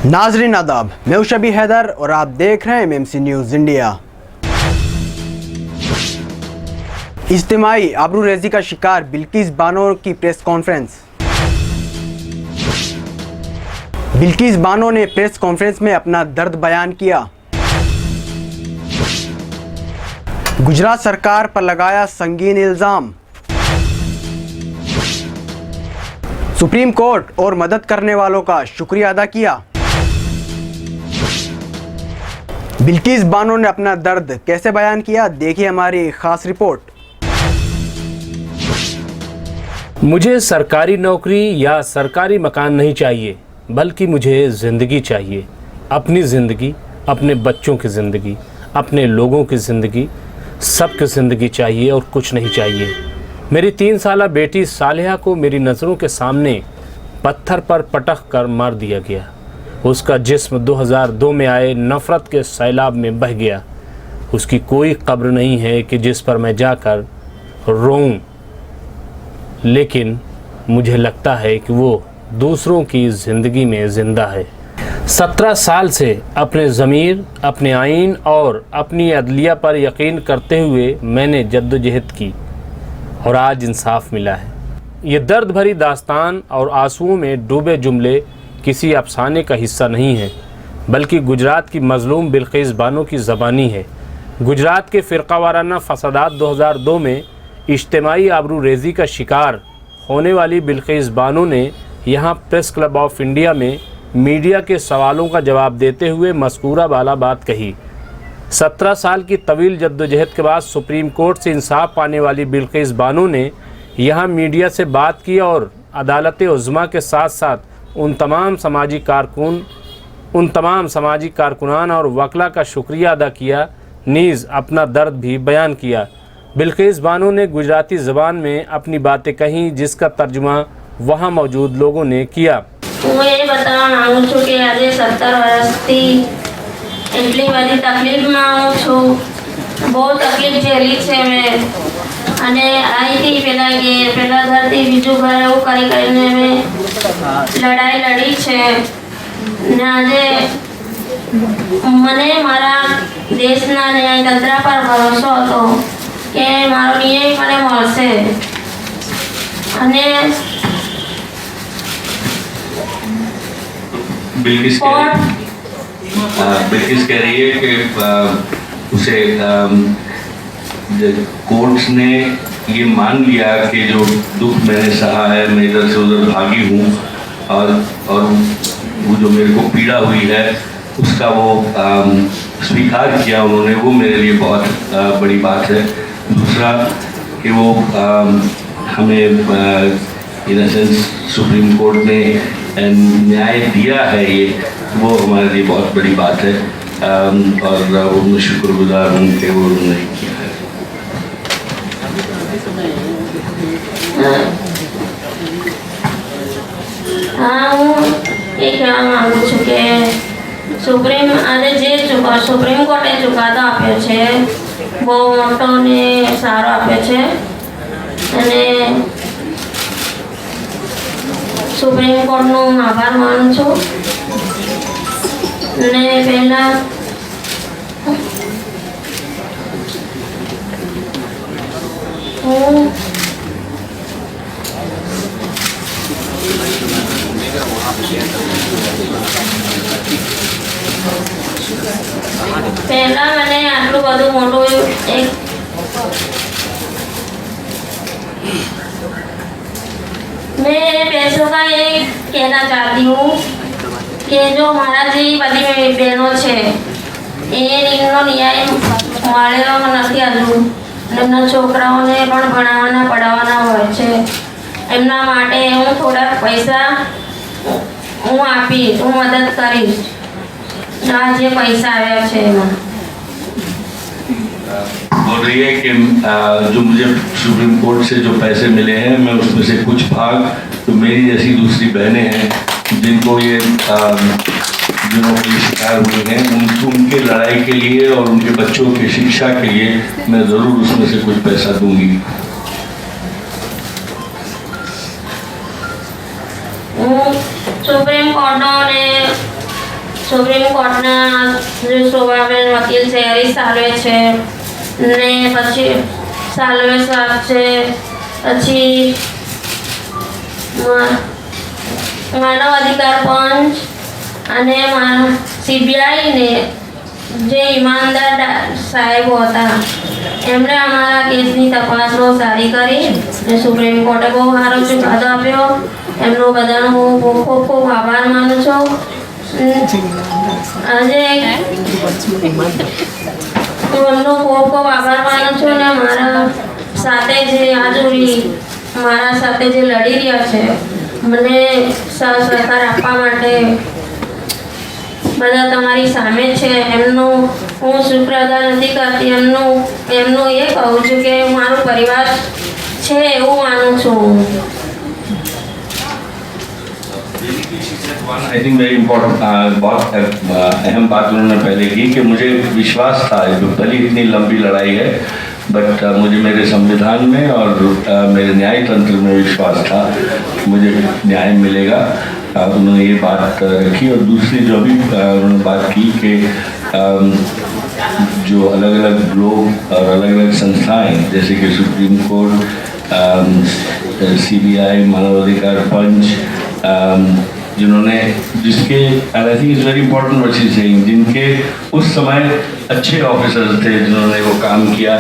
नाजरीन आदाब, मैं शबी हैदर और आप देख रहे हैं एमएमसी न्यूज़ इंडिया। इज्तिमाई आबरूरेज़ी का शिकार बिल्किस बानो की प्रेस कॉन्फ्रेंस। बिल्किस बानो ने प्रेस कॉन्फ्रेंस में अपना दर्द बयान किया। गुजरात सरकार पर लगाया संगीन इल्ज़ाम। सुप्रीम कोर्ट और मदद करने वालों का शुक्रिया अदा किया। बिल्किस बानो ने अपना दर्द कैसे बयान किया, देखिए हमारी खास रिपोर्ट। मुझे सरकारी नौकरी या सरकारी मकान नहीं चाहिए, बल्कि मुझे ज़िंदगी चाहिए। अपनी ज़िंदगी, अपने बच्चों की ज़िंदगी, अपने लोगों की ज़िंदगी, सबकी ज़िंदगी चाहिए और कुछ नहीं चाहिए। मेरी 3 साला बेटी सालिहा को मेरी नज़रों के सामने पत्थर पर पटक कर मार दिया गया। उसका जिस्म 2002 में आए नफ़रत के सैलाब में बह गया। उसकी कोई कब्र नहीं है कि जिस पर मैं जाकर रोऊं, लेकिन मुझे लगता है कि वो दूसरों की ज़िंदगी में ज़िंदा है। 17 साल से अपने ज़मीर, अपने आइन और अपनी अदलिया पर यकीन करते हुए मैंने जद्दोजहद की और आज इंसाफ मिला है। ये दर्द भरी दास्तान और आंसुओं में डूबे जुमले किसी अफसाने का हिस्सा नहीं है, बल्कि गुजरात की मज़लूम बिल्किस बानो की ज़बानी है। गुजरात के फ़िरक़ावाराना फ़सादात 2002 में इज्तिमाई आबरूरेज़ी का शिकार होने वाली बिल्किस बानो ने यहाँ प्रेस क्लब ऑफ इंडिया में मीडिया के सवालों का जवाब देते हुए मज़कूरा बाला बात कही। 17 साल की तवील जद्दोजहद के बाद सुप्रीम कोर्ट से इंसाफ पाने वाली बिल्किस बानो ने यहाँ मीडिया से बात की और अदालत-ए-उज़्मा के साथ साथ उन तमाम समाजी कारकुनान और वकला का शुक्रिया अदा किया, नीज़ अपना दर्द भी बयान किया। बिल्किस बानो ने गुजराती ज़बान में अपनी बातें कहीं, जिसका तर्जुमा वहाँ मौजूद लोगों ने किया। હું એ બતાવવા માંગુ છું કે આજે 17 વર્ષથી એટલી બધી તકલીફમાં હું છું। બહુ તકલીફ ઝેલી છે મેં, અને અહીંથી પેલા ઘરથી બીજું ઘર એવું કરીને મેં લડાઈ લડી છે। ને આજે મને મારા દેશના ન્યાયતંત્ર પર ભરોસો હતો કે મારો ન્યાય મને મળશે, અને बिल्किस कह रही है कि उसे कोर्ट ने ये मान लिया कि जो दुख मैंने सहा है, मैं इधर से उधर भागी हूँ और वो जो मेरे को पीड़ा हुई है उसका वो स्वीकार किया उन्होंने। वो मेरे लिए बहुत बड़ी बात है। दूसरा कि वो हमें इन सेंस सुप्रीम कोर्ट ने न्याय दिया है, ये वो हमारे लिए बहुत बड़ी बात है और वो मैं शुक्रगुजार हूँ कि वो उन्होंने किया है। हाँ, હું એ કહેવા માગું છું કે સુપ્રીમ કોર્ટે ચુકાદો આપ્યો છે, બહુ મોટો ને સારો આપ્યો છે, અને સુપ્રીમ કોર્ટનો આભાર માનું છું। અને પહેલાં હું મને આટલું બધું મોટું એક मैं पैसों का ये कहना चाहती हूँ कि जो हमारा जी बड़ी बहनों है એનો ન્યાય મળેલો નથી હજુ। એમના છોકરાઓને પણ ભણાવવાના પઢાવવાના હોય છે, એમના માટે હું થોડા પૈસા હું આપીશ, હું મદદ કરીશ। આ જે પૈસા આવ્યા છે એમાં बोल रही है कि जो मुझे सुप्रीम कोर्ट से जो पैसे मिले हैं, मैं उसमें से कुछ भाग तो मेरी जैसी दूसरी बहनें हैं जिनको ये शिकार हुए हैं, उनके लड़ाई के लिए और उनके बच्चों की शिक्षा के लिए मैं ज़रूर उसमें से कुछ पैसा दूंगी। सुप्रीम कोर्ट ने સુપ્રીમ કોર્ટના જે શોભાબેન વકીલ છે હરીશ સાલ્વે છે ને પછી સાલ્વે સાહેબ છે, પછી માનવ અધિકાર પંચ અને CBI ને જે ઈમાનદાર સાહેબો હતા એમણે અમારા કેસની તપાસનો સારી કરી અને સુપ્રીમ કોર્ટે બહુ સારો ચુકાદો આપ્યો. એમનો બધાનો હું ખૂબ ખૂબ આભાર માનું છું. આજે હું એમનો ખૂબ ખૂબ આભાર માનું છું ને મારા સાથે જે આજુરી મારા સાથે જે લડી રહ્યા છે મને સહકાર આપવા માટે બધા તમારી સામે છે એમનું હું શુક્ર અદા નથી કરતી. એમનું એ કહું છું કે મારો પરિવાર છે એવું માનું છું. आई थिंक वेरी इम्पोर्टेंट बहुत अहम बात उन्होंने पहले की कि मुझे विश्वास था, भले इतनी लंबी लड़ाई है बट मुझे मेरे संविधान में और मेरे न्याय तंत्र में विश्वास था मुझे न्याय मिलेगा. उन्होंने ये बात रखी. और दूसरी जो भी उन्होंने बात की कि जो अलग अलग लोग और अलग अलग संस्थाएं जैसे कि सुप्रीम कोर्ट, CBI, मानवाधिकार पंच, जिन्होंने जिसके I think is very important what she is saying, जिनके उस समय अच्छे ऑफिसर्स थे जिन्होंने वो काम किया,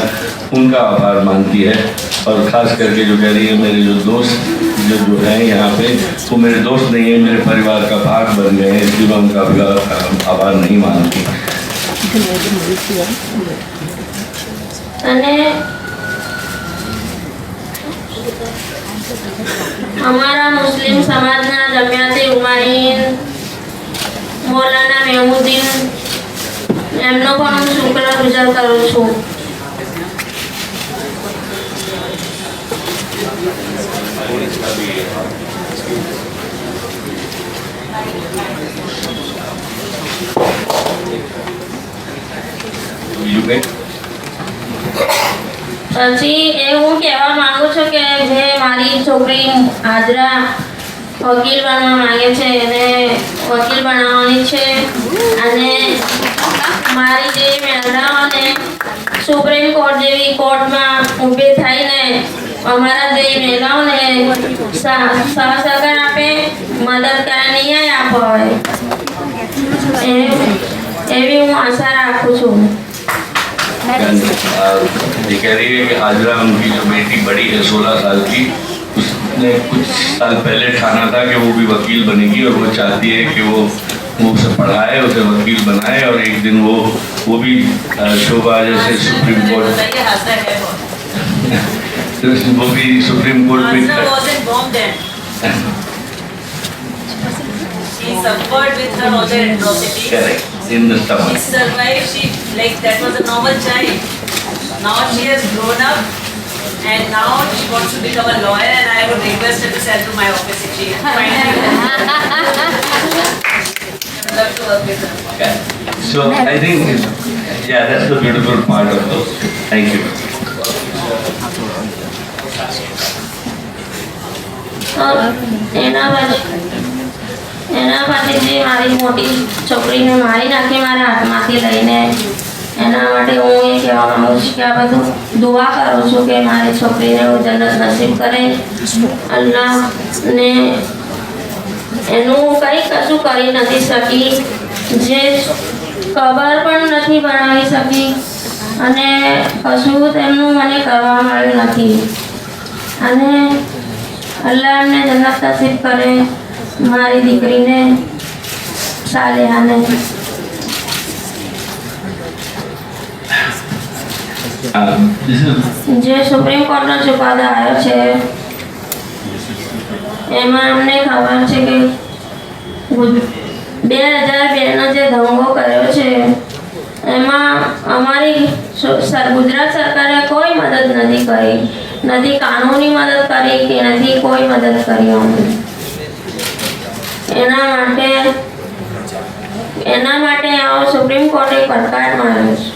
उनका आभार मानती है. और ख़ास करके जो कह रही है मेरे जो दोस्त जो हैं यहाँ पे वो मेरे दोस्त नहीं है, मेरे परिवार का भाग बन गए हैं, इसलिए मैं उनका भी आभार नहीं मानती. हमारा मुस्लिम समाजना जमियाते उमाईन मौलाना मेहमुद्दीन એમનો પણ હું શુક્રગુજાર કરું છું. પછી એ હું કહેવા માંગુ છું કે જે મારી છોકરી હાજરા વકીલ બનવા માંગે છે એને વકીલ બનાવવાની છે અને મારી જે મહિલાઓને સુપ્રીમ કોર્ટ જેવી કોર્ટમાં ઊભી થઈને અમારા જે મહિલાઓને સહકાર આપે, મદદ કરે, ન્યાય આપે એવી હું આશા રાખું છું. ये कह रही है कि हाजरा उनकी जो बेटी बड़ी है 16 साल की, उसने कुछ साल पहले ठाना था कि वो भी वकील बनेगी और वो चाहती है कि वो उसे पढ़ाए, उसे वकील बनाए और एक दिन वो भी शोभा जैसे सुप्रीम कोर्ट वो भी सुप्रीम कोर्ट में She suffered with her other atrocities. correct in the stomach. She survived. She that was a normal child. Now she has grown up, and now she wants to become a lawyer. And I would request her to send to my office if she finds I'd love to work with her. Okay. So I think that's the beautiful part of those. Thank you. એના પછી જે મારી મોટી છોકરીને મારી નાખી મારા હાથમાંથી લઈને એના માટે હું એ કહેવા માગું છું કે આ બધું દુઆ કરું છું કે મારી છોકરીને હું જન્નત નસીબ કરે અલ્લાહને. એનું કંઈ કશું કરી નથી શકી, જે કબર પણ નથી બનાવી શકી અને કશું તેમનું મને કરવા મળ્યું નથી. અને અલ્લાહ એમને જન્નત નસીબ કરે મારી દીકરીને સાલેહાને. જે સુપ્રીમ કોર્ટનો ચુકાદો આવ્યો છે એમાં અમને ખબર છે કે 2002નો જે દંગો કર્યો છે એમાં અમારી ગુજરાત સરકારે કોઈ મદદ નથી કરી, નથી કાનૂની મદદ કરી કે નથી કોઈ મદદ કરી અમને. એના માટે સુપ્રીમ કોર્ટે પડકાર માર્યો છે.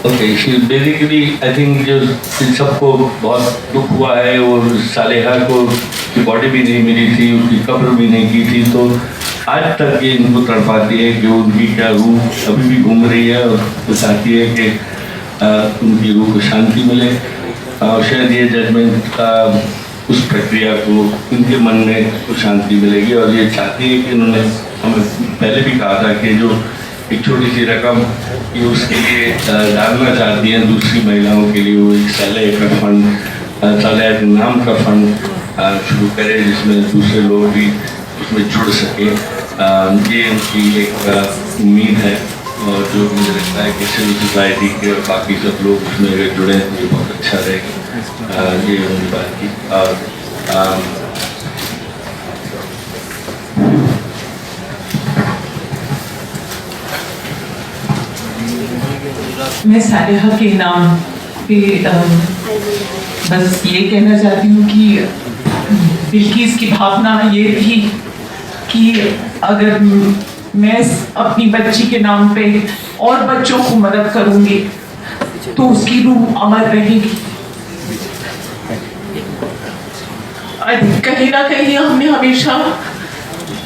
ओके, बेसिकली आई थिंक जो इन सबको बहुत दुख हुआ है, वो सालेहा को की बॉडी भी नहीं मिली थी, उसकी कब्र भी नहीं की थी, तो आज तक ये इनको तड़पाती है कि उनकी क्या रूह अभी भी घूम रही है और चाहती है कि उनकी रूह को शांति मिले। और शायद ये जजमेंट उस प्रक्रिया को उनके मन में कुछ शांति मिलेगी। और ये चाहती है कि उन्होंने हमें पहले भी कहा था कि जो एक छोटी सी रकम ये उसके लिए डालना चाहती हैं दूसरी महिलाओं के लिए, वो एक साले का फंड, साले के नाम का फंड शुरू करे जिसमें दूसरे लोग भी उसमें जुड़ सके। ये उनकी एक उम्मीद है और जो मुझे लगता है कि सिविल सोसाइटी के और बाकी सब लोग उसमें अगर जुड़े हैं तो ये बहुत अच्छा रहेगा। ये उनकी बात की। और मैं सालिहा के नाम पे बस ये कहना चाहती हूँ कि बिल्किस की भावना ये थी कि अगर मैं अपनी बच्ची के नाम पे और बच्चों को मदद करूँगी तो उसकी रूह अमर रहेगी। कहीं ना कहीं हमने हमेशा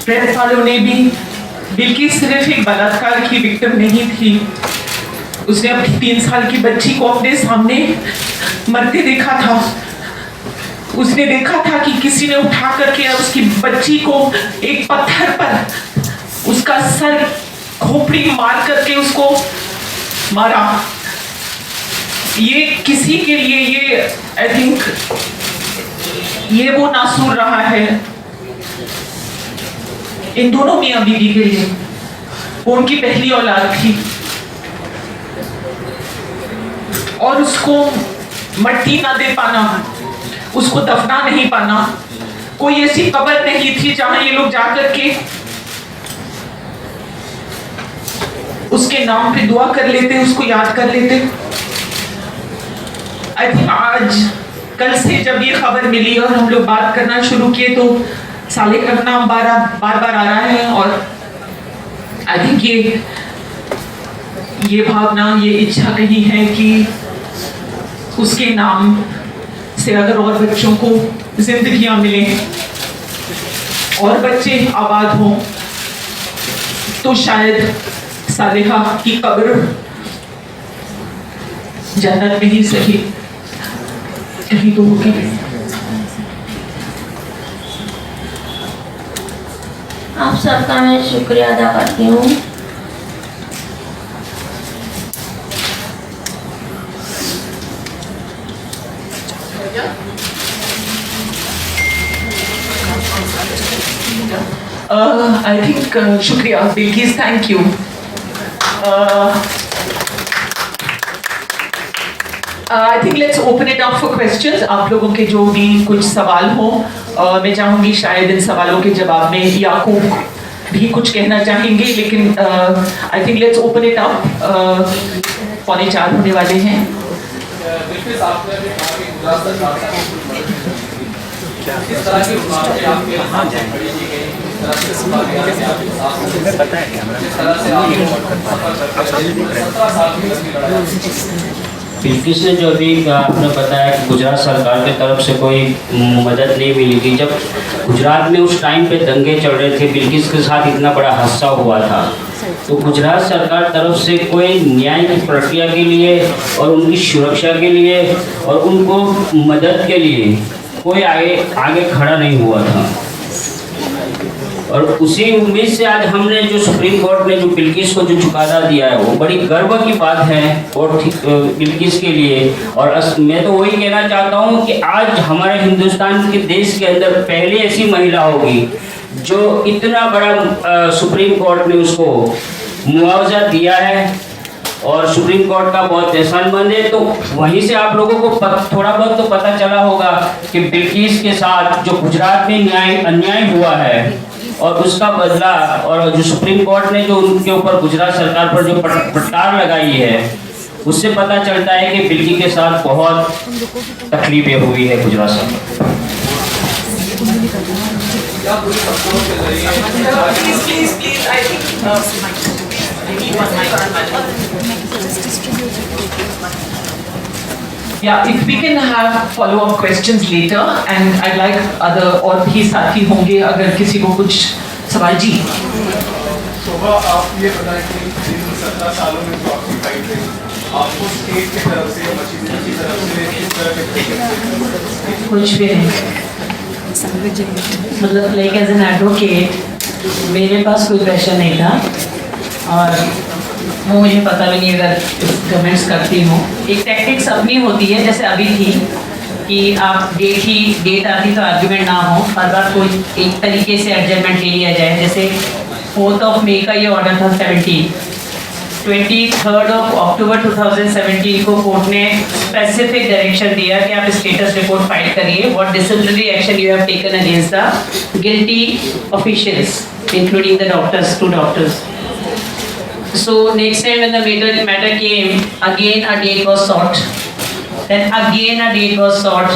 प्रेस वालों ने भी बिल्किस सिर्फ एक बलात्कार की विक्टिम नहीं थी, उसने अपनी 3 साल की बच्ची को अपने सामने मरते देखा था। उसने देखा था कि किसी ने उठा करके उसकी बच्ची को एक पत्थर पर उसका सर खोपड़ी मार करके उसको मारा। ये किसी के लिए ये आई थिंक ये वो नासूर रहा है इन दोनों मियां बीवी के लिए। वो उनकी पहली औलाद थी और उसको मट्टी ना दे पाना, उसको दफना नहीं पाना, कोई ऐसी कब्र नहीं थी जहां ये लोग जाकर के उसके नाम पे दुआ कर लेते, उसको याद कर लेते। आई थिंक आज कल से जब ये खबर मिली और हम लोग बात करना शुरू किए तो साले का नाम बार बार आ रहा है। और आई थिंक ये भावना, ये इच्छा कहीं है कि उसके नाम से अगर और बच्चों को जिंदगियां मिलें और बच्चे आबाद हों तो शायद सालिहा की कब्र जन्नत में ही सही कहीं तो होगी। आप सबका मैं शुक्रिया अदा करती हूँ। I think शुक्रिया Bilkis, thank you. I think let's open it up for questions. आप लोगों के जो भी कुछ सवाल हो, मैं चाहूँगी शायद इन सवालों के जवाब में याकूब भी कुछ कहना चाहेंगे, लेकिन I think let's open it up. 3:45 होने वाले हैं। बिल्किस ने जो अभी आपने बताया कि गुजरात सरकार की तरफ से कोई मदद नहीं मिलेगी। जब गुजरात में उस टाइम पे दंगे चल रहे थे, बिल्किस के साथ इतना बड़ा हादसा हुआ था, तो गुजरात सरकार तरफ से कोई न्याय की प्रक्रिया के लिए और उनकी सुरक्षा के लिए और उनको मदद के लिए कोई आगे खड़ा नहीं हुआ था। और उसी उम्मीद से आज हमने जो सुप्रीम कोर्ट ने जो बिल्किस को जो चुकादा दिया है वो बड़ी गर्व की बात है और बिल्किस के लिए। और मैं तो वही कहना चाहता हूँ कि आज हमारे हिंदुस्तान के देश के अंदर पहली ऐसी महिला होगी जो इतना बड़ा सुप्रीम कोर्ट ने उसको मुआवजा दिया है और सुप्रीम कोर्ट का बहुत एहसानमंद है। तो वहीं से आप लोगों को थोड़ा बहुत तो पता चला होगा कि बिल्किस के साथ जो गुजरात में अन्याय हुआ है और उसका बदला, और जो सुप्रीम कोर्ट ने जो उनके ऊपर गुजरात सरकार पर जो फटकार लगाई है, उससे पता चलता है कि बिल्की के साथ बहुत तकलीफें हुई है गुजरात सरकार। Yeah, if we can have follow-up questions later, and I'd like other और भी साथी होंगे, अगर किसी को कुछ सवाल जी। शोभा, आप ये बताएं कि इन 17 सालों में जो आपकी फाइट रही, आपको स्टेट की तरफ से या मशीनरी की तरफ से किस तरह के कुछ भी नहीं, मतलब लाइक एज एन एडवोकेट मेरे पास कोई प्रेशर नहीं था, और वो मुझे पता भी नहीं अगर कमेंट्स करती हूँ। एक टैक्टिक्स अपनी होती है, जैसे अभी थी कि आप डेट आती तो आर्ग्यूमेंट ना हो, हर बार कोई एक तरीके से एडजस्टमेंट ले लिया जाए। जैसे 4 मई का ये ऑर्डर था 23 अक्टूबर 2017 को कोर्ट ने स्पेसिफिक डायरेक्शन दिया कि आप स्टेटस रिपोर्ट फाइल करिए, what disciplinary action you have taken against the guilty officials including the doctors, 2 doctors. So next time when the matter came, again a date was sought. Then again a date was sought.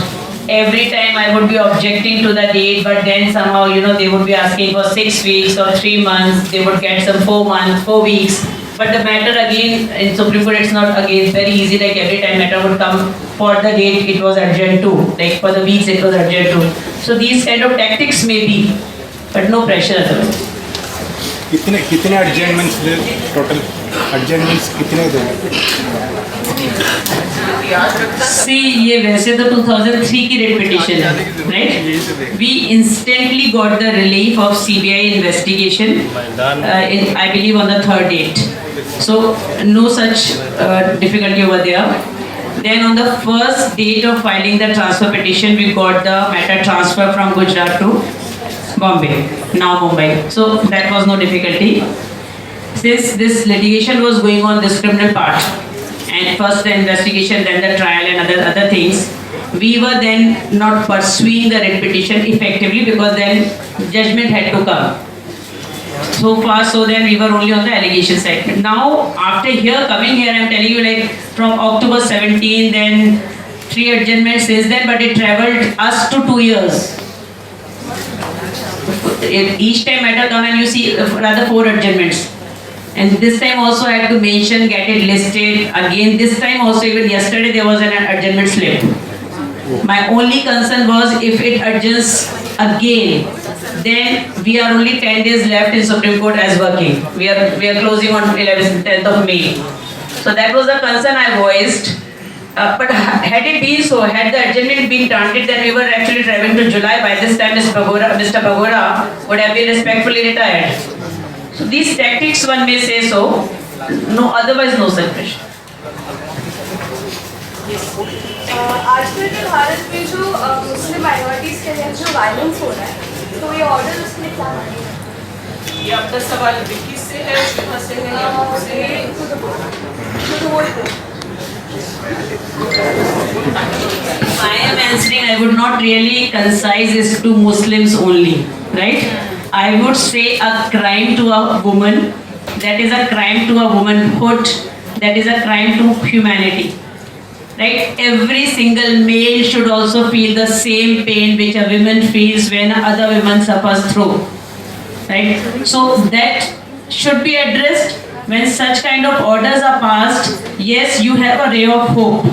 Every time I would be objecting to the date, but then somehow, they would be asking for 6 weeks or 3 months. They would get some 4 months, 4 weeks. But the matter again in Supreme Court, it's not again very easy. Like every time matter would come for the date, it was adjourned to. Like for the weeks, it was adjourned to. So these kind of tactics may be, but no pressure at all. कितने adjournments total adjournments कितने थे? See, ये वैसे तो 2003 की rate petition है, right? We instantly got the relief of CBI investigation, I believe on the 3rd date. So no such difficulty over there. Then on the first date of filing the transfer petition, we got the matter transfer from Gujarat to Bombay, now Mumbai. So that was no difficulty. Since this litigation was going on, this criminal part, and first the investigation, then the trial and other things, we were then not pursuing the writ petition effectively because then judgment had to come. So far, so then we were only on the allegation side. Now, after coming here, I'm telling you, like from October 17, then 3 adjournments since then, but it traveled us to 2 years. Each time matter come and you see rather 4 adjournments. And this time also I had to mention, get it listed. Again, this time also, even yesterday there was an adjournment slip. My only concern was if it adjourns again, then we are only 10 days left in Supreme Court as working. We are closing on 10th of May. So that was the concern I voiced. But had it been so, had the adjournment been granted, then we were actually traveling to July. By this time, Mr. Pagora would have been respectfully retired. So these tactics, one may say so. No, otherwise no such pressure. आजकल के भारत में जो मुस्लिम minorities के लिए जो violence हो रहा है, तो ये ऑर्डर उसके क्या मानेगा? ये आपका सवाल विक्की से है, शुभा से है या मुझसे है? I am answering, I would not really concise this to Muslims only, right? I would say a crime to a woman, that is a crime to a womanhood, that is a crime to humanity. Right? Every single male should also feel the same pain which a woman feels when other women suffers through. Right? So that should be addressed. When such kind of orders are passed, yes, you have a ray of hope.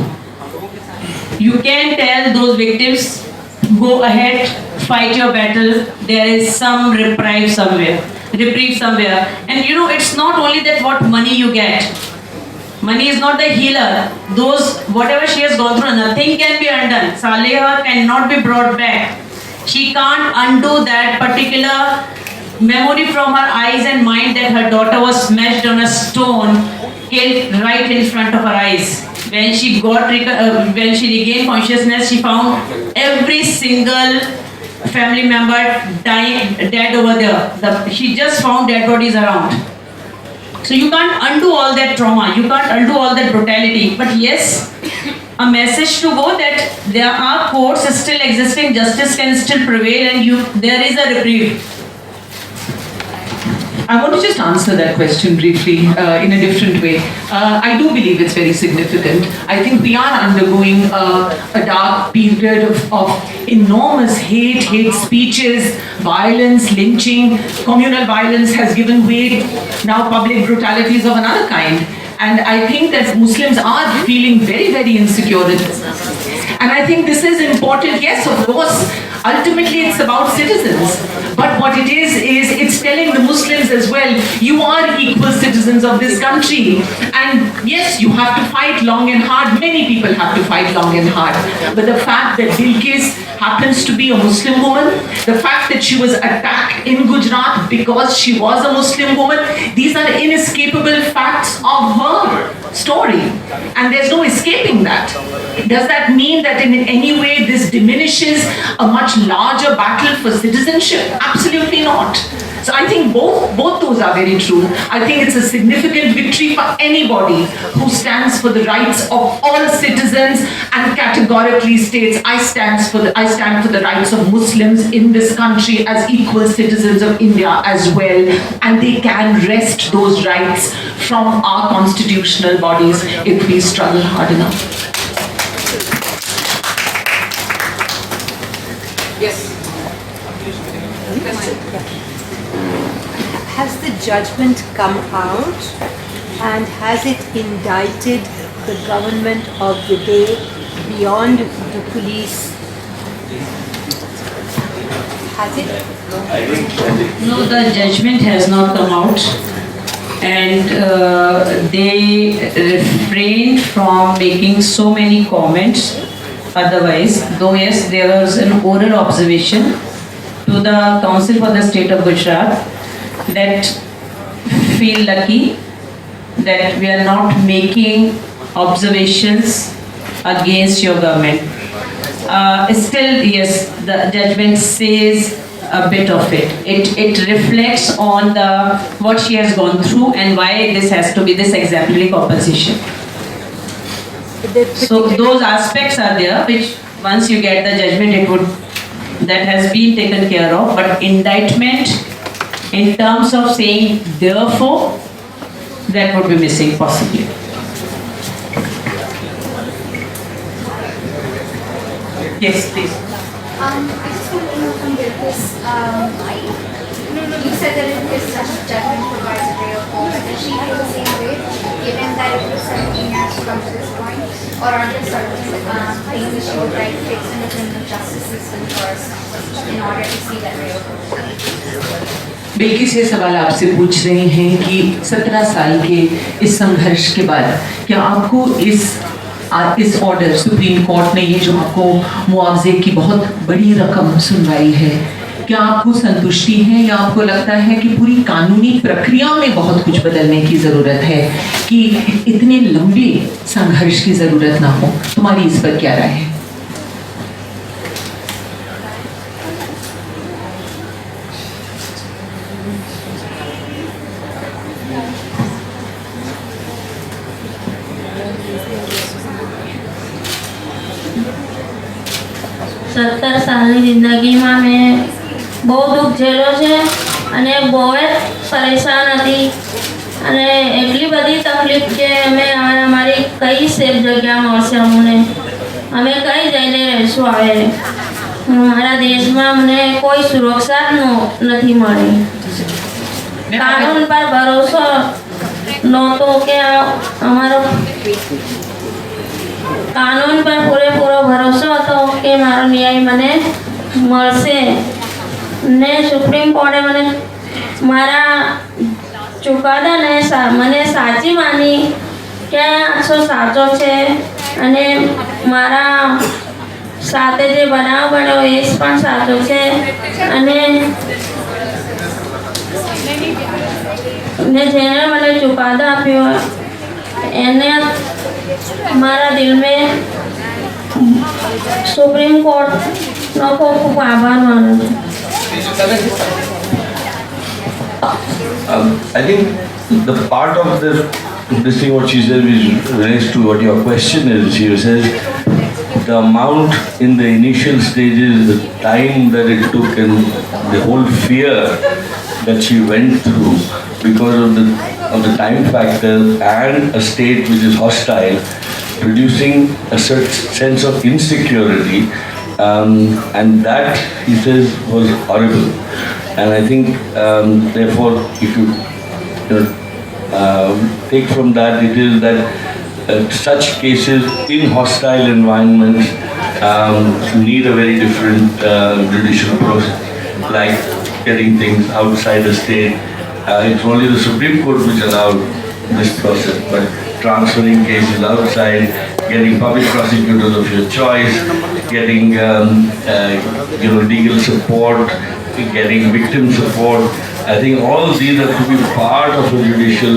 You can tell those victims, go ahead, fight your battle. There is some reprieve somewhere. And it's not only that what money you get. Money is not the healer. Whatever she has gone through, nothing can be undone. Saleha cannot be brought back. She can't undo that particular memory from her eyes and mind that her daughter was smashed on a stone, killed right in front of her eyes. When she regained consciousness, she found every single family member dead over there. She just found dead bodies around. So you can't undo all that trauma, you can't undo all that brutality. But yes, a message to go that there are courts still existing, justice can still prevail, and there is a reprieve. I want to just answer that question briefly in a different way. I do believe it's very significant. I think we are undergoing a dark period of enormous hate speeches, violence, lynching, communal violence has given way. Now public brutalities of another kind. And I think that Muslims are feeling very, very insecure in this. And I think this is important. Yes, of course, ultimately it's about citizens. But what it is it's telling the Muslims as well, you are equal citizens of this country. And yes, you have to fight long and hard. Many people have to fight long and hard. But the fact that Bilkis happens to be a Muslim woman, the fact that she was attacked in Gujarat because she was a Muslim woman, these are inescapable facts of her story. And there's no escaping that. Does that mean that in any way this diminishes a much larger battle for citizenship? Absolutely not. So I think both those are very true. I think it's a significant victory for anybody who stands for the rights of all citizens and categorically states, I stand for the rights of Muslims in this country as equal citizens of India as well, and they can wrest those rights from our constitutional bodies if we struggle hard enough. Yes. Has the judgment come out and has it indicted the government of the day beyond the police? Has it? No, the judgment has not come out, and they refrained from making so many comments. Otherwise, though yes, there was an oral observation to the Council for the State of Gujarat that feel lucky that we are not making observations against your government. Still, yes, the judgment says a bit of it. It reflects on what she has gone through and why this has to be this exemplary compensation. So those aspects are there, which once you get the judgment, that has been taken care of. But indictment, in terms of saying therefore, that would be missing possibly. Yes, please. I just want to know from Bilkis, you said that if this such judgment provides a ray of hope, does she feel the same way, given that it was 17 years to come to this point? Or are there certain things that she would like to fix in the criminal justice system first in order to see that ray of hope? Bilkis ये सवाल आपसे पूछ रहे हैं कि 17 साल के इस संघर्ष के बाद क्या आपको इस ऑर्डर सुप्रीम कोर्ट ने ये जो आपको मुआवजे की बहुत बड़ी रकम सुनवाई है, क्या आपको संतुष्टि है या आपको लगता है कि पूरी कानूनी प्रक्रिया में बहुत कुछ बदलने की ज़रूरत है कि इतने लंबे संघर्ष की ज़रूरत ना हो? तुम्हारी इस पर क्या राय है? સત્તર સાલની જિંદગીમાં મેં બહુ દુઃખ ઝેલો છે અને બહુ જ પરેશાન હતી અને એટલી બધી તકલીફ કે અમે અમારી કઈ સેફ જગ્યા મળશે અમને, અમે કઈ જઈને રહીશું? હવે મારા દેશમાં અમને કોઈ સુરક્ષા જ નથી મળી. કાનૂન પર ભરોસો નહોતો કે અમારો કાનૂન પર પૂરેપૂરો ભરોસો હતો કે મારો ન્યાય મને મળશે ને સુપ્રીમ કોર્ટે મને મારા ચુકાદાને મને સાચી માની કે આસો સાચો છે અને મારા સાથે જે બનાવ બન્યો એ પણ સાચો છે અને જેણે મને ચુકાદો આપ્યો એને મારા દિલ में सुप्रीम कोर्ट નો ખૂબ આભાર માનું છું. I think the part of this thing what she said relates to what your question is. She says the amount in the initial stages, the time that it took, and the whole fear that she went through because of the time factor and a state which is hostile, producing a certain sense of insecurity, and that, he says, was horrible. And I think, therefore, if you take from that, it is that such cases in hostile environments need a very different judicial process. Like getting things outside the state. It's only the Supreme Court which allowed this process, but transferring cases outside, getting public prosecutors of your choice, getting legal support, getting victim support. I think all of these have to be part of a judicial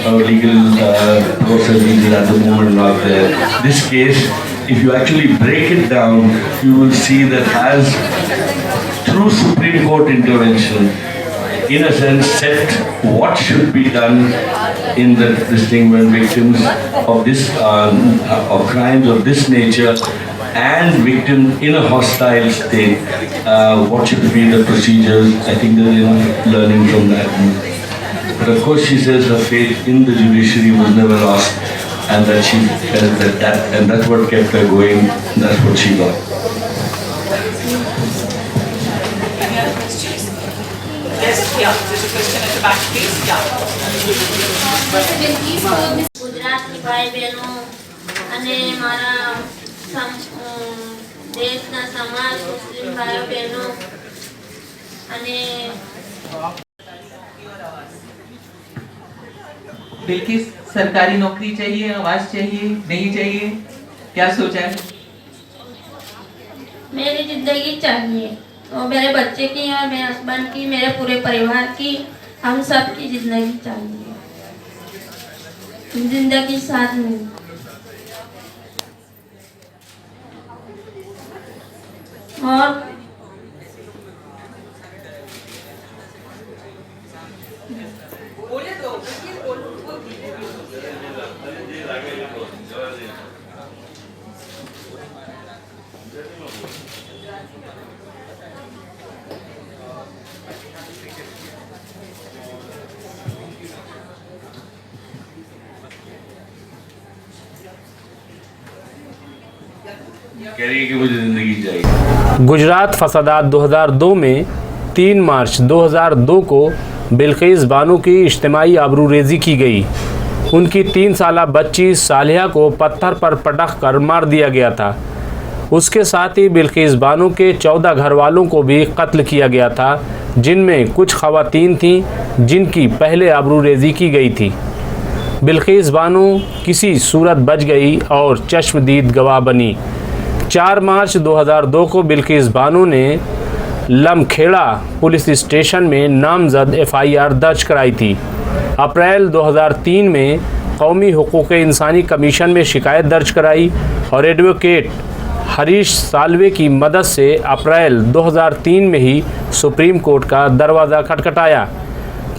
or legal process which is at the moment not there. This case, if you actually break it down, you will see that has, through Supreme Court intervention, in a sense set what should be done in this thing when victims of this of crimes of this nature and victims in a hostile state, what should be the procedures. I think there is enough learning from that. But of course she says her faith in the judiciary was never lost, and that she felt that and that's what kept her going, that's what she got. Any other questions? Yes, yeah, there's a question at the back, please. Yeah. ગુજરાતની ભાઈ બહેનો અને મારા દેશના સમાજ મુસ્લિમ ભાઈઓ બહેનો અને बिल्किस सरकारी नौकरी चाहिए, आवाज चाहिए, नहीं चाहिए, क्या सोचा है? मेरी जिंदगी चाहिए और मेरे बच्चे की और मेरे हस्बैंड की, मेरे पूरे परिवार की, हम सब की जिंदगी चाहिए, जिंदगी साथ में। और कह रही है कि मुझे जिंदगी चाहिए। गुजरात फसादात 2002 में 3 मार्च 2002 को बिल्किस बानो की इज्तिमाई आबरूरेज़ी की गई। उनकी 3 साला बच्ची सालिहा को पत्थर पर पटक कर मार दिया गया था। उसके साथ ही बिल्किस बानो के 14 घर वालों को भी कत्ल किया गया था, जिनमें कुछ ख़वातीन थीं जिनकी पहले आबरूरेज़ी की गई थी। बिल्किस बानो किसी सूरत बच गई और चश्मदीद गवाह बनी। 4 मार्च 2002 को बिल्किस बानो ने लमखेड़ा पुलिस स्टेशन में नामजद FIR दर्ज कराई थी। अप्रैल 2003 में कौमी हुकूक़ इंसानी कमीशन में शिकायत दर्ज कराई और एडवोकेट हरीश साल्वे की मदद से अप्रैल 2003 में ही सुप्रीम कोर्ट का दरवाज़ा खटखटाया।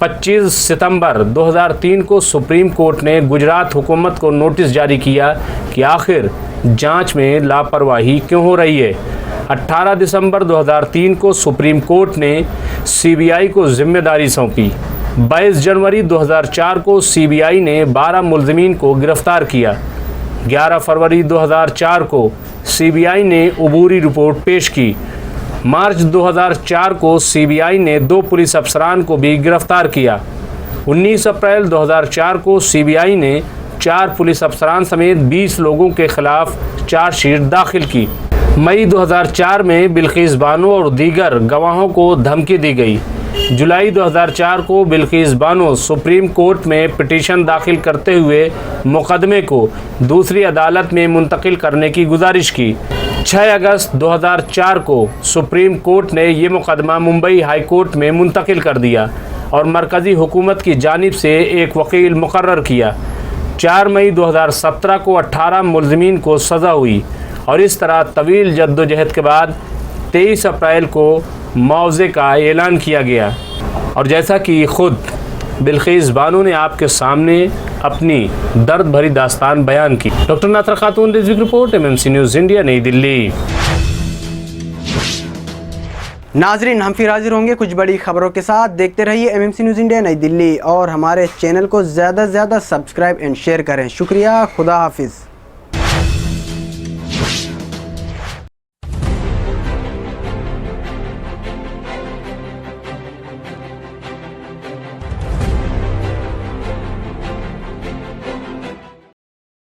25 सितंबर 2003 को सुप्रीम कोर्ट ने गुजरात हुकूमत को नोटिस जारी किया कि आखिर जांच में लापरवाही क्यों हो रही है। 18 दिसंबर 2003 को सुप्रीम कोर्ट ने CBI को जिम्मेदारी सौंपी। 22 जनवरी 2004 को CBI ने 12 मुलज़िमीन को गिरफ़्तार किया। 11 फरवरी 2004 को CBI ने अबूरी रिपोर्ट पेश की। मार्च 2004 को CBI ने 2 पुलिस अफसरान को भी गिरफ़्तार किया। 19 अप्रैल 2004 को CBI ने 4 पुलिस अफसरान समेत 20 लोगों के खिलाफ चार्जशीट दाखिल की। मई 2004 में बिल्किस बानो और दीगर गवाहों को धमकी दी गई। जुलाई 2004 को बिल्किस बानो सुप्रीम कोर्ट में पिटीशन दाखिल करते हुए मुकदमे को दूसरी अदालत में मुंतकिल करने की गुजारिश की। 6 अगस्त 2004 को सुप्रीम कोर्ट ने ये मुकदमा मुंबई हाई कोर्ट में मुंतकिल कर दिया और मरकज़ी हुकूमत की जानिब से एक वकील मुकर्रर किया। 4 मई 2017 को 18 मुलज़िमीन को सज़ा हुई और इस तरह तवील जद्दोजहद के बाद 23 अप्रैल को मुआवजे का ऐलान किया गया। और जैसा कि ख़ुद बिल्किस बानो ने आपके सामने अपनी दर्द भरी दास्तान बयान की। डॉक्टर नातरा खातून, रिजविक रिपोर्ट, MMC न्यूज़ इंडिया, नई दिल्ली। नाजरीन, हम फिर हाजिर होंगे कुछ बड़ी खबरों के साथ। देखते रहिए MMC न्यूज़ इंडिया, नई दिल्ली और हमारे चैनल को ज़्यादा से ज़्यादा सब्सक्राइब एंड शेयर करें। शुक्रिया, खुदा हाफिज़।